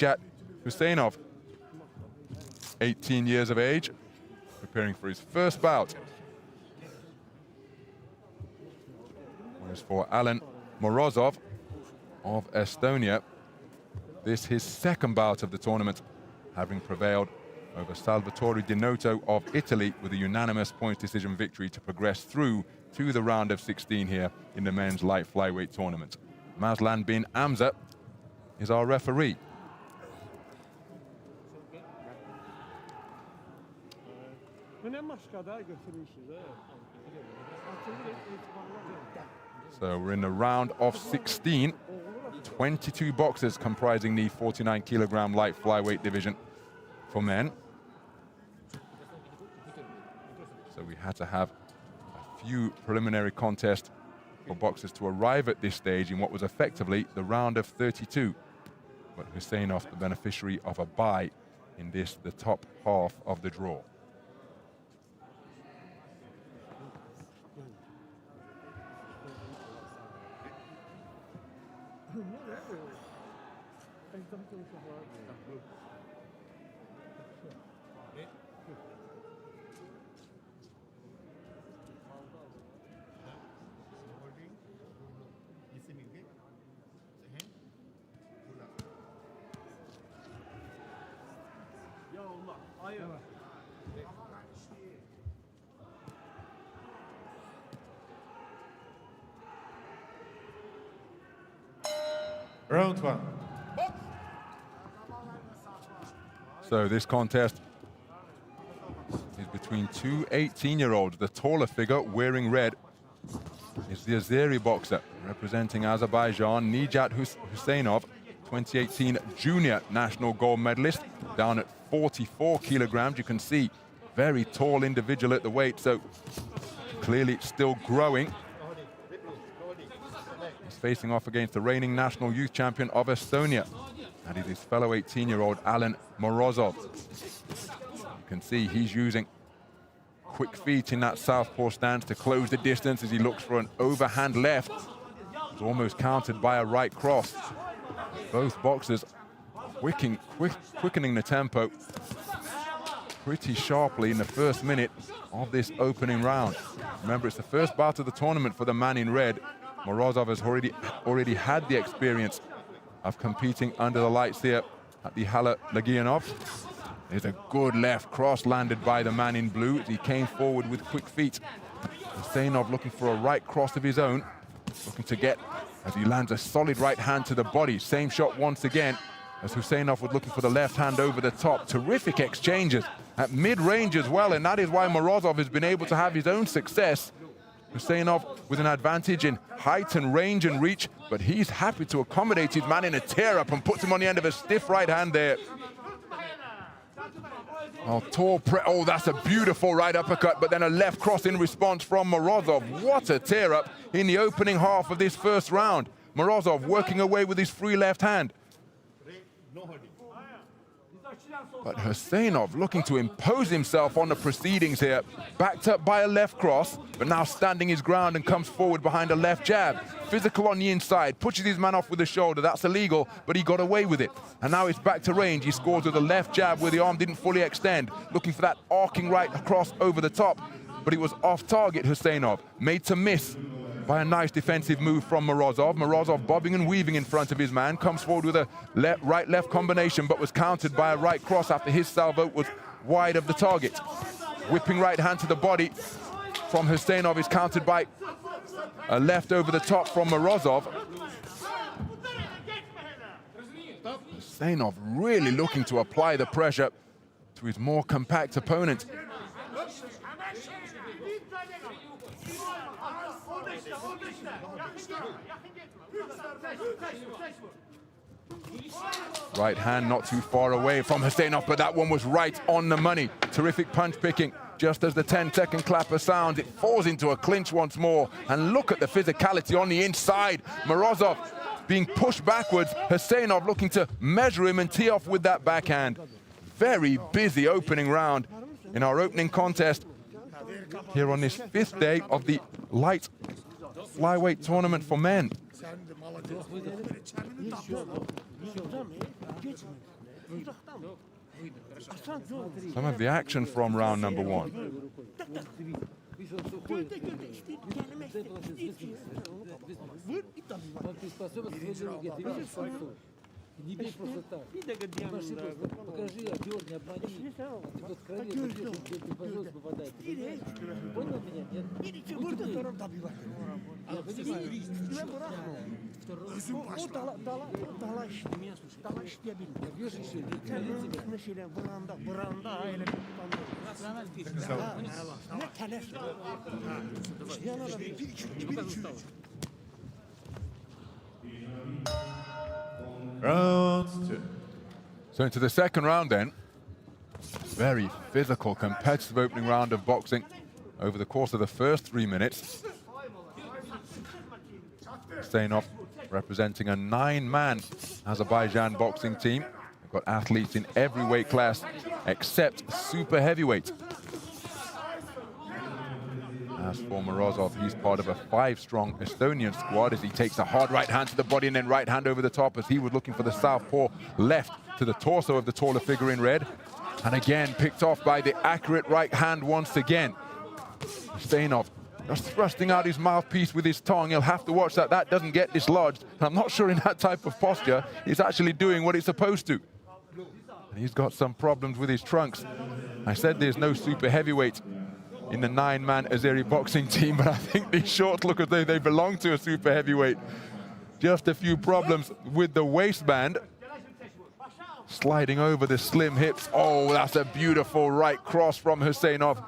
Nijat HUSEYNOV, 18 years of age, preparing for his first bout. Whereas for Allan Morozov of Estonia, this his second bout of the tournament, having prevailed over Salvatore Di Noto of Italy with a unanimous points decision victory to progress through to the round of 16 here in the men's light flyweight tournament. Mazlan bin Amza is our referee. So we're in the round of 16. 22 boxers comprising the 49kg light flyweight division for men. So we had to have a few preliminary contests for boxers to arrive at this stage in what was effectively the round of 32. But HUSEYNOV, the beneficiary of a bye in this, the top half of the draw. Round one. So this contest is between two 18-year-olds. The taller figure wearing red is the Azeri boxer representing Azerbaijan, Nijat HUSEYNOV, 2018 junior national gold medalist, down at 44 kilograms. You can see very tall individual at the weight, so clearly still growing. He's facing off against the reigning national youth champion of Estonia. And it is his fellow 18-year-old Allan Morozov. You can see he's using quick feet in that southpaw stance to close the distance as he looks for an overhand left. It's almost countered by a right cross. Both boxers quickening the tempo pretty sharply in the first minute of this opening round. Remember, it's the first bout of the tournament for the man in red. Morozov has already had the experience of competing under the lights here at the Hala Legionov. There's a good left cross landed by the man in blue as he came forward with quick feet. HUSEYNOV looking for a right cross of his own, looking to get as he lands a solid right hand to the body. Same shot once again as HUSEYNOV was looking for the left hand over the top. Terrific exchanges at mid-range as well, and that is why Morozov has been able to have his own success. HUSEYNOV with an advantage in height and range and reach, but he's happy to accommodate his man in a tear-up and puts him on the end of a stiff right hand there. Oh, that's a beautiful right uppercut, but then a left cross in response from Morozov. What a tear-up in the opening half of this first round. Morozov working away with his free left hand. But HUSEYNOV looking to impose himself on the proceedings here. Backed up by a left cross, but now standing his ground and comes forward behind a left jab. Physical on the inside, pushes his man off with the shoulder. That's illegal, but he got away with it. And now it's back to range. He scores with a left jab where the arm didn't fully extend. Looking for that arcing right across over the top. But it was off target, HUSEYNOV. Made to miss by a nice defensive move from Morozov. Morozov bobbing and weaving in front of his man. Comes forward with a right-left combination, but was countered by a right cross after his salvo was wide of the target. Whipping right hand to the body from HUSEYNOV is countered by a left over the top from Morozov. HUSEYNOV really looking to apply the pressure to his more compact opponent. Right hand not too far away from HUSEYNOV, but that one was right on the money. Terrific punch picking. Just as the 10-second clapper sounds, it falls into a clinch once more. And look at the physicality on the inside. Morozov being pushed backwards. HUSEYNOV looking to measure him and tee off with that backhand. Very busy opening round in our opening contest here on this 5th day of the light flyweight tournament for men. Some of the action from round number one. Не бей просто так. Покажи, дерни, обмани. Вот крови, ты, пожалуйста, попадай. Понял меня? Нет? Я Round 2. So into the second round then. Very physical, competitive opening round of boxing over the course of the first 3 minutes. HUSEYNOV representing a 9-man Azerbaijan boxing team. They've got athletes in every weight class except super heavyweight. As for Morozov, he's part of a 5-strong Estonian squad as he takes a hard right hand to the body and then right hand over the top as he was looking for the southpaw left to the torso of the taller figure in red. And again, picked off by the accurate right hand once again. HUSEYNOV just thrusting out his mouthpiece with his tongue. He'll have to watch that that doesn't get dislodged. And I'm not sure in that type of posture, he's actually doing what it's supposed to. And he's got some problems with his trunks. I said there's no super heavyweight in the 9-man Azeri boxing team, but I think these shorts look as though they belong to a super heavyweight. Just a few problems with the waistband. Sliding over the slim hips. Oh, that's a beautiful right cross from HUSEYNOV.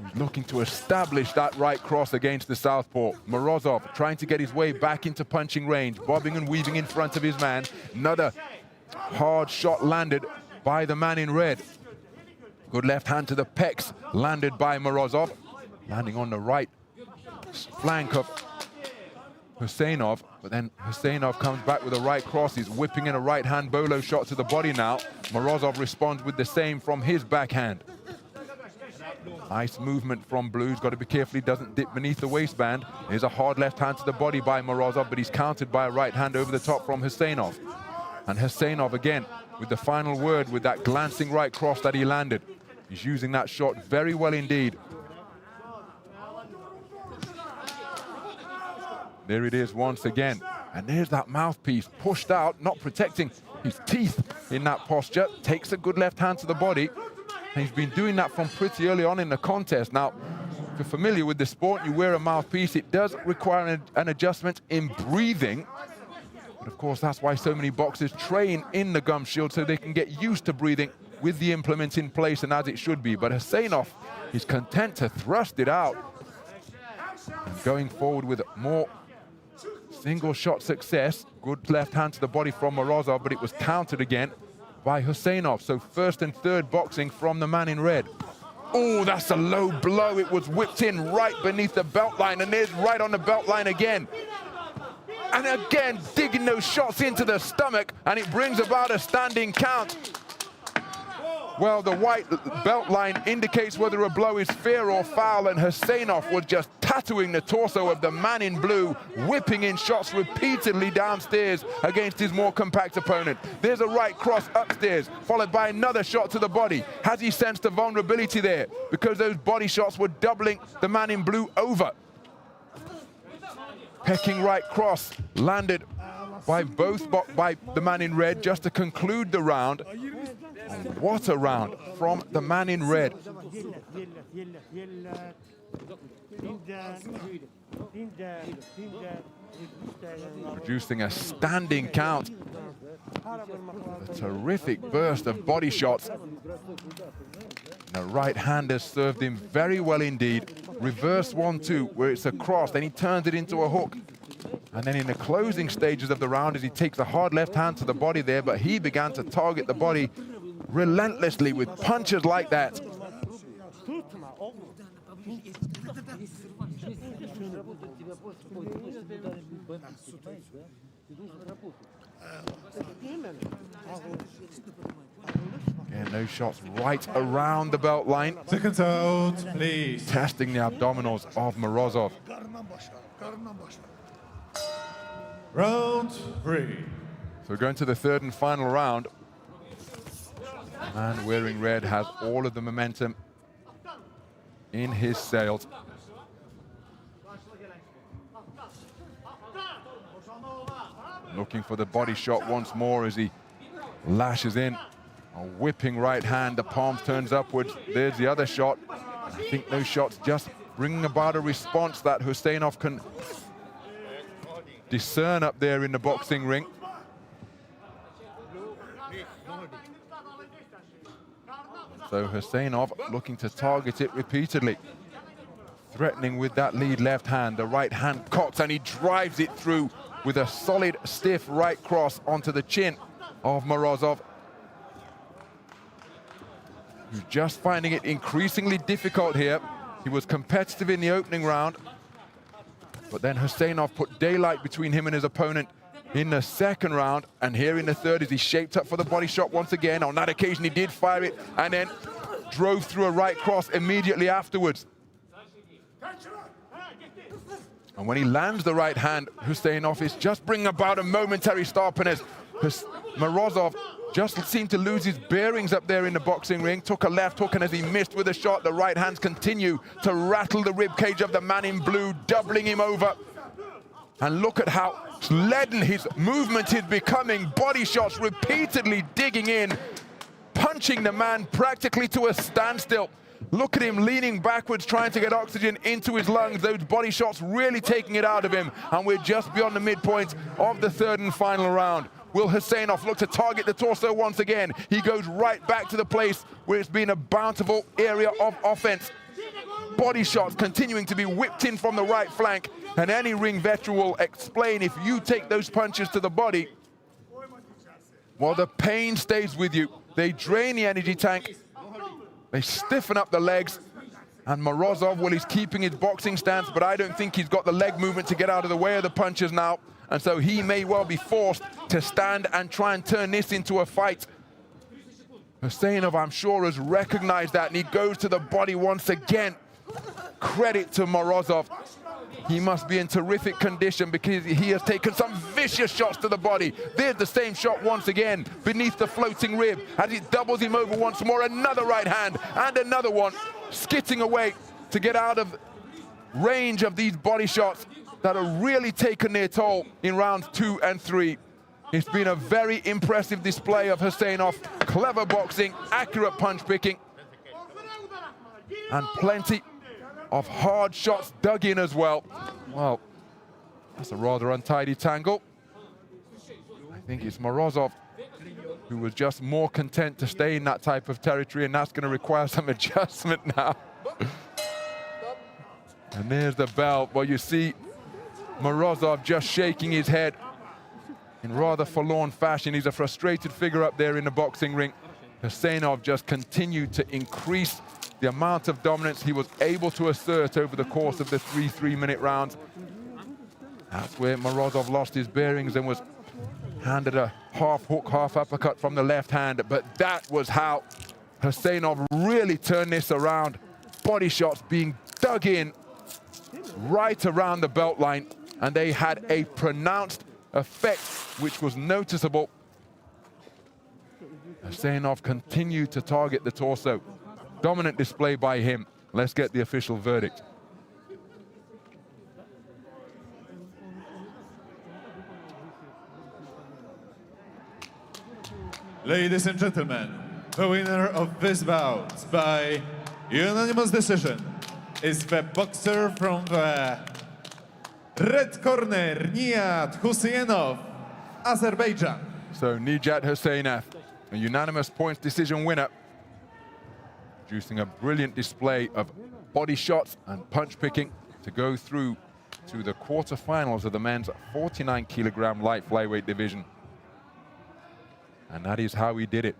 He's looking to establish that right cross against the southpaw. Morozov trying to get his way back into punching range, bobbing and weaving in front of his man. Another hard shot landed by the man in red. Good left hand to the pecs, landed by Morozov. Landing on the right flank of HUSEYNOV, but then HUSEYNOV comes back with a right cross. He's whipping in a right hand bolo shot to the body now. Morozov responds with the same from his backhand. Nice movement from Blue. He's got to be careful he doesn't dip beneath the waistband. Here's a hard left hand to the body by Morozov, but he's countered by a right hand over the top from HUSEYNOV. And HUSEYNOV again with the final word with that glancing right cross that he landed. He's using that shot very well indeed. There it is once again. And there's that mouthpiece pushed out, not protecting his teeth in that posture. Takes a good left hand to the body. And he's been doing that from pretty early on in the contest. Now, if you're familiar with the sport, you wear a mouthpiece. It does require an adjustment in breathing. But of course, that's why so many boxers train in the gum shield so they can get used to breathing with the implement in place and as it should be. But HUSEYNOV is content to thrust it out. And going forward with more single shot success. Good left hand to the body from Morozov, but it was countered again by HUSEYNOV. So first and third boxing from the man in red. Oh, that's a low blow. It was whipped in right beneath the belt line, and there's right on the belt line again. And again, digging those shots into the stomach, and it brings about a standing count. Well, the white belt line indicates whether a blow is fair or foul, and HUSEYNOV was just tattooing the torso of the man in blue, whipping in shots repeatedly downstairs against his more compact opponent. There's a right cross upstairs, followed by another shot to the body. Has he sensed the vulnerability there? Because those body shots were doubling the man in blue over. Pecking right cross landed by the man in red just to conclude the round. And what a round from the man in red. Producing a standing count. A terrific burst of body shots. The right hand has served him very well indeed. Reverse 1-2, where it's a cross, then he turns it into a hook. And then in the closing stages of the round, as he takes a hard left hand to the body there, but he began to target the body relentlessly with punches like that. Again, those shots right around the belt line. Second out, please. Testing the abdominals of Morozov. Round 3. So going to the third and final round. The man wearing red has all of the momentum in his sails. Looking for the body shot once more as he lashes in. A whipping right hand, the palm turns upwards. There's the other shot. I think those shots just bring about a response that HUSEYNOV can discern up there in the boxing ring. So HUSEYNOV looking to target it repeatedly. Threatening with that lead left hand. The right hand cocks and he drives it through with a solid, stiff right cross onto the chin of Morozov, who's just finding it increasingly difficult here. He was competitive in the opening round, but then HUSEYNOV put daylight between him and his opponent in the second round, and here in the third as he shaped up for the body shot once again. On that occasion he did fire it and then drove through a right cross immediately afterwards. And when he lands the right hand, HUSEYNOV is just bringing about a momentary stop, and as Morozov just seemed to lose his bearings up there in the boxing ring, took a left hook, and as he missed with a shot, the right hands continue to rattle the ribcage of the man in blue, doubling him over. And look at how leaden his movement is becoming. Body shots repeatedly digging in, punching the man practically to a standstill. Look at him leaning backwards, trying to get oxygen into his lungs. Those body shots really taking it out of him. And we're just beyond the midpoint of the third and final round. Will HUSEYNOV look to target the torso once again? He goes right back to the place where it's been a bountiful area of offense. Body shots continuing to be whipped in from the right flank. And any ring veteran will explain, if you take those punches to the body, well, the pain stays with you. They drain the energy tank. They stiffen up the legs, and Morozov, well, he's keeping his boxing stance, but I don't think he's got the leg movement to get out of the way of the punches now, and so he may well be forced to stand and try and turn this into a fight. HUSEYNOV, I'm sure, has recognized that, and he goes to the body once again. Credit to Morozov. He must be in terrific condition because he has taken some vicious shots to the body. There's the same shot once again beneath the floating rib as it doubles him over once more. Another right hand and another one, skitting away to get out of range of these body shots that are really taking their toll in rounds 2 and 3. It's been a very impressive display of HUSEYNOV. Clever boxing, accurate punch picking, and plenty of hard shots dug in as well. Well, that's a rather untidy tangle. I think it's Morozov who was just more content to stay in that type of territory, and that's going to require some adjustment now. And there's the bell. Well, you see Morozov just shaking his head in rather forlorn fashion. He's a frustrated figure up there in the boxing ring. HUSEYNOV just continued to increase the amount of dominance he was able to assert over the course of the 3 3-minute rounds. That's where Morozov lost his bearings and was handed a half hook, half uppercut from the left hand. But that was how HUSEYNOV really turned this around. Body shots being dug in right around the belt line, and they had a pronounced effect which was noticeable. HUSEYNOV continued to target the torso. Dominant display by him. Let's get the official verdict. Ladies and gentlemen, the winner of this bout by unanimous decision is the boxer from the red corner, Nijat HUSEYNOV, Azerbaijan. So Nijat HUSEYNOV, a unanimous points decision winner, producing a brilliant display of body shots and punch picking to go through to the quarterfinals of the men's 49 kg light flyweight division. And that is how he did it.